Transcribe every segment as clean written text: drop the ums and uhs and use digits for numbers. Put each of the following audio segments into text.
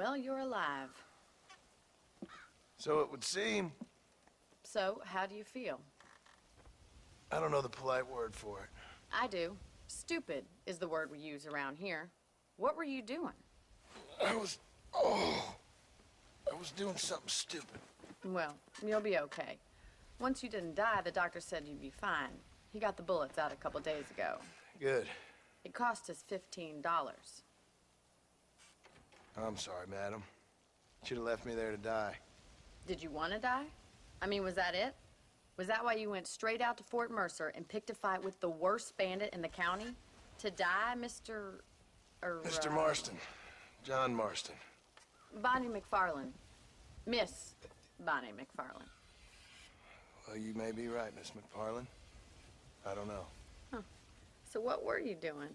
Well, you're alive. So it would seem. So, how do you feel? I don't know the polite word for it. I do. Stupid is the word we use around here. What were you doing? I was doing something stupid. Well, you'll be okay. Once you didn't die, the doctor said you'd be fine. He got the bullets out a couple days ago. Good. It cost us $15. I'm sorry, madam. Should have left me there to die. Did you want to die? I mean, was that it? Was that why you went straight out to Fort Mercer and picked a fight with the worst bandit in the county? To die, Mr. Mr. Marston. John Marston. Bonnie McFarland. Miss Bonnie McFarland. Well, you may be right, Miss McFarland. I don't know. Huh. So what were you doing?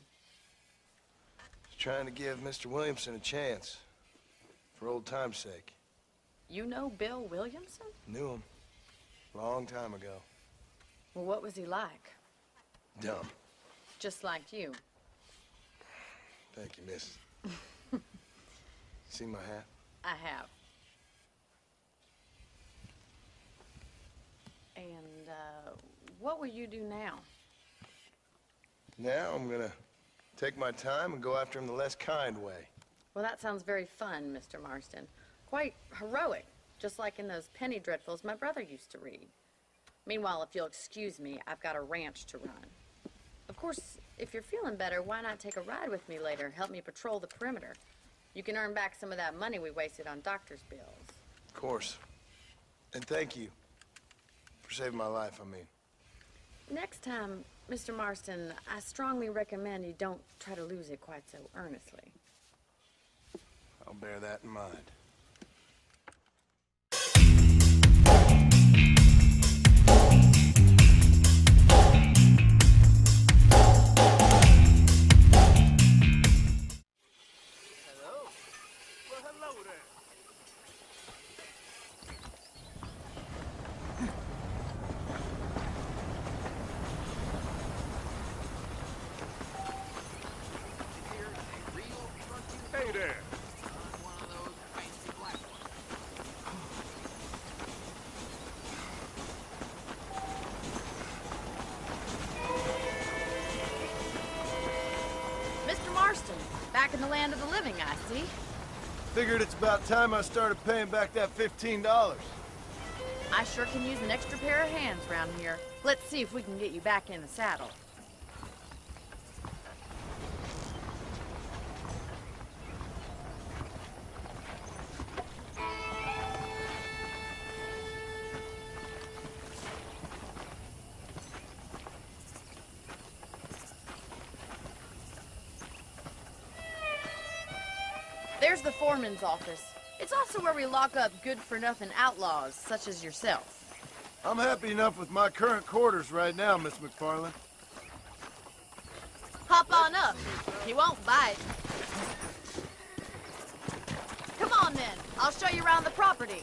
Just trying to give Mr. Williamson a chance. For old time's sake. You know Bill Williamson? Knew him. Long time ago. Well, what was he like? Dumb. Just like you. Thank you, miss. See my hat? I have. And, what will you do now? Now I'm gonna take my time and go after him the less kind way. Well, that sounds very fun, Mr. Marston. Quite heroic, just like in those penny dreadfuls my brother used to read. Meanwhile, if you'll excuse me, I've got a ranch to run. Of course, if you're feeling better, why not take a ride with me later? Help me patrol the perimeter. You can earn back some of that money we wasted on doctor's bills. Of course. And thank you for saving my life, I mean. Next time, Mr. Marston, I strongly recommend you don't try to lose it quite so earnestly. I'll bear that in mind. Hey there. Mr. Marston, back in the land of the living, I see. Figured it's about time I started paying back that $15. I sure can use an extra pair of hands around here. Let's see if we can get you back in the saddle. There's the foreman's office. It's also where we lock up good-for-nothing outlaws, such as yourself. I'm happy enough with my current quarters right now, Miss McFarland. Hop on up. He won't bite. Come on, then. I'll show you around the property.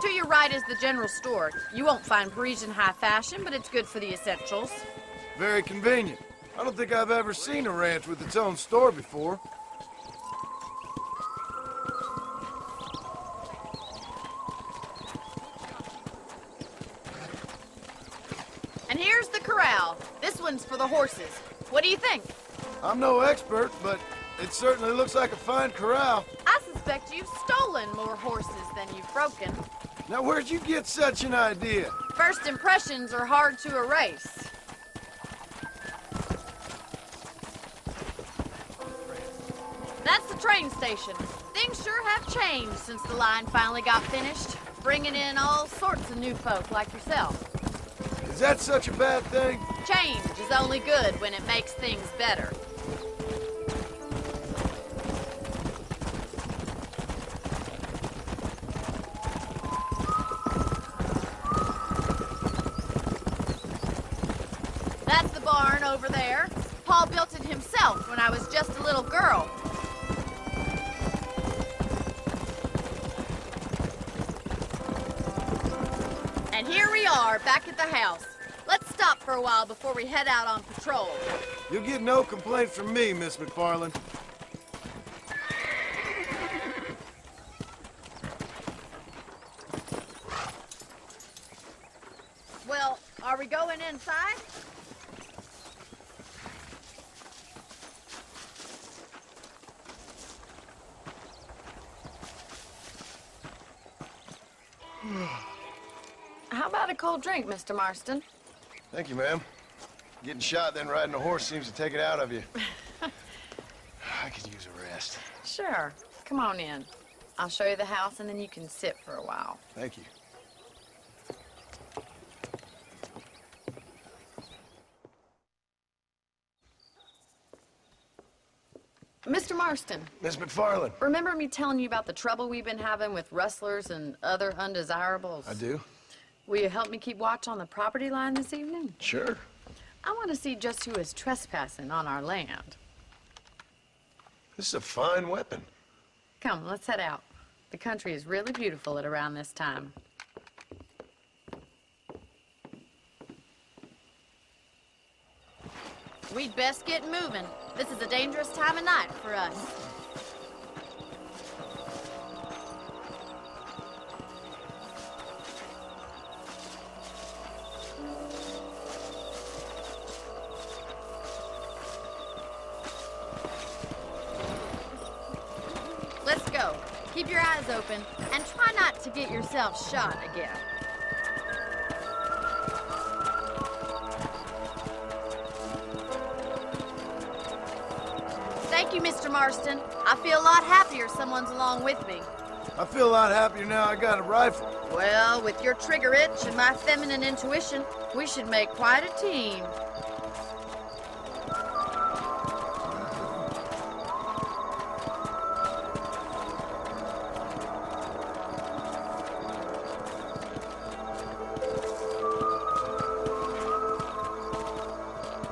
To your right is the general store. You won't find Parisian high fashion, but it's good for the essentials. Very convenient. I don't think I've ever seen a ranch with its own store before. And here's the corral. This one's for the horses. What do you think? I'm no expert, but it certainly looks like a fine corral. I suspect you've stolen more horses than you've broken. Now, where'd you get such an idea? First impressions are hard to erase. That's the train station. Things sure have changed since the line finally got finished, bringing in all sorts of new folk like yourself. Is that such a bad thing? Change is only good when it makes things better. That's the barn over there. Paul built it himself when I was just a little girl. And here we are, back at the house. Let's stop for a while before we head out on patrol. You'll get no complaint from me, Miss McFarland. Well, are we going inside? How about a cold drink, Mr. Marston? Thank you, ma'am. Getting shot, then riding a horse seems to take it out of you. I could use a rest. Sure. Come on in. I'll show you the house, and then you can sit for a while. Thank you. Mr. Marston. Miss McFarland. Remember me telling you about the trouble we've been having with rustlers and other undesirables? I do. Will you help me keep watch on the property line this evening? Sure. I want to see just who is trespassing on our land. This is a fine weapon. Come, let's head out. The country is really beautiful at around this time. We'd best get moving. This is a dangerous time of night for us. Let's go. Keep your eyes open and try not to get yourself shot again. Thank you, Mr. Marston. I feel a lot happier someone's along with me. I feel a lot happier now I got a rifle. Well, with your trigger itch and my feminine intuition, we should make quite a team.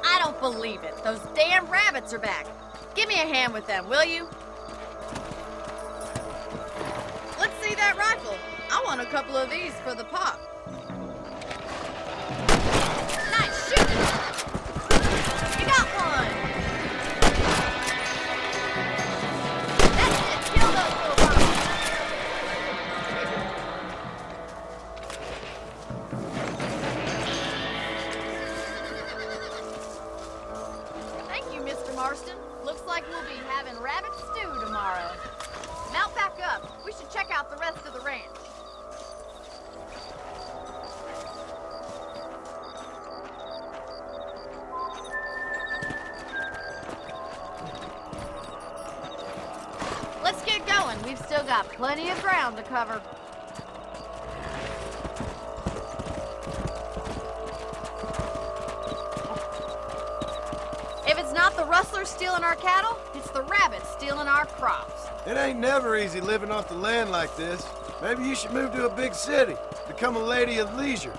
I don't believe it. Those damn rabbits are back. Give me a hand with them, will you? Let's see that rifle. I want a couple of these for the pop. Nice shooting! You got one! That's it! Kill those little robbers! Thank you, Mr. Marston. Looks like we'll be having rabbit stew tomorrow. Mount back up. We should check out the rest of the ranch. Let's get going. We've still got plenty of ground to cover. If it's not the rustlers stealing our cattle, it's the rabbits stealing our crops. It ain't never easy living off the land like this. Maybe you should move to a big city. Become a lady of leisure.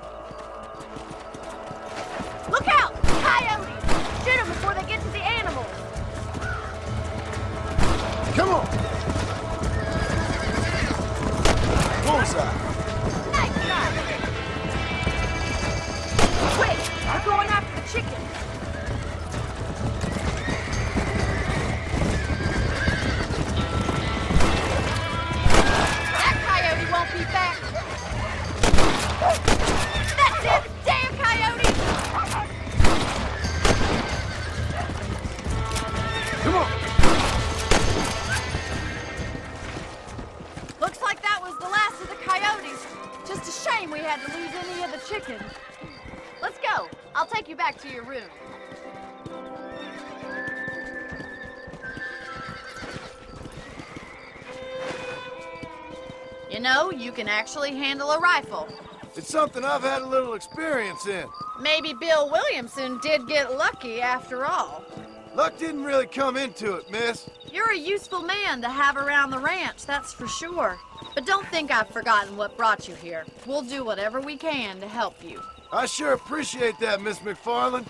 Look out! Coyotes! Shoot them before they get to the animals. Come on! Bullseye! Nice shot! Quick! They're going after the chicken. That coyote won't be back. That's it! Damn coyote! Come on! Looks like that was the last of the coyotes. Just a shame we had to lose any of the chickens. Let's go. I'll take you back to your room. You know, you can actually handle a rifle. It's something I've had a little experience in. Maybe Bill Williamson did get lucky after all. Luck didn't really come into it, miss. You're a useful man to have around the ranch, that's for sure. But don't think I've forgotten what brought you here. We'll do whatever we can to help you. I sure appreciate that, Miss McFarland.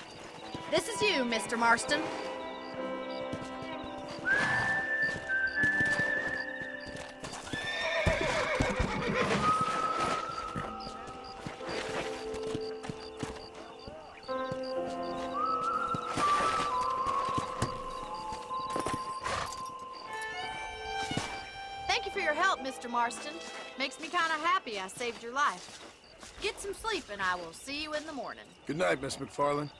This is you, Mr. Marston. Thank you for your help, Mr. Marston. Makes me kind of happy I saved your life. Get some sleep, and I will see you in the morning. Good night, Miss McFarland.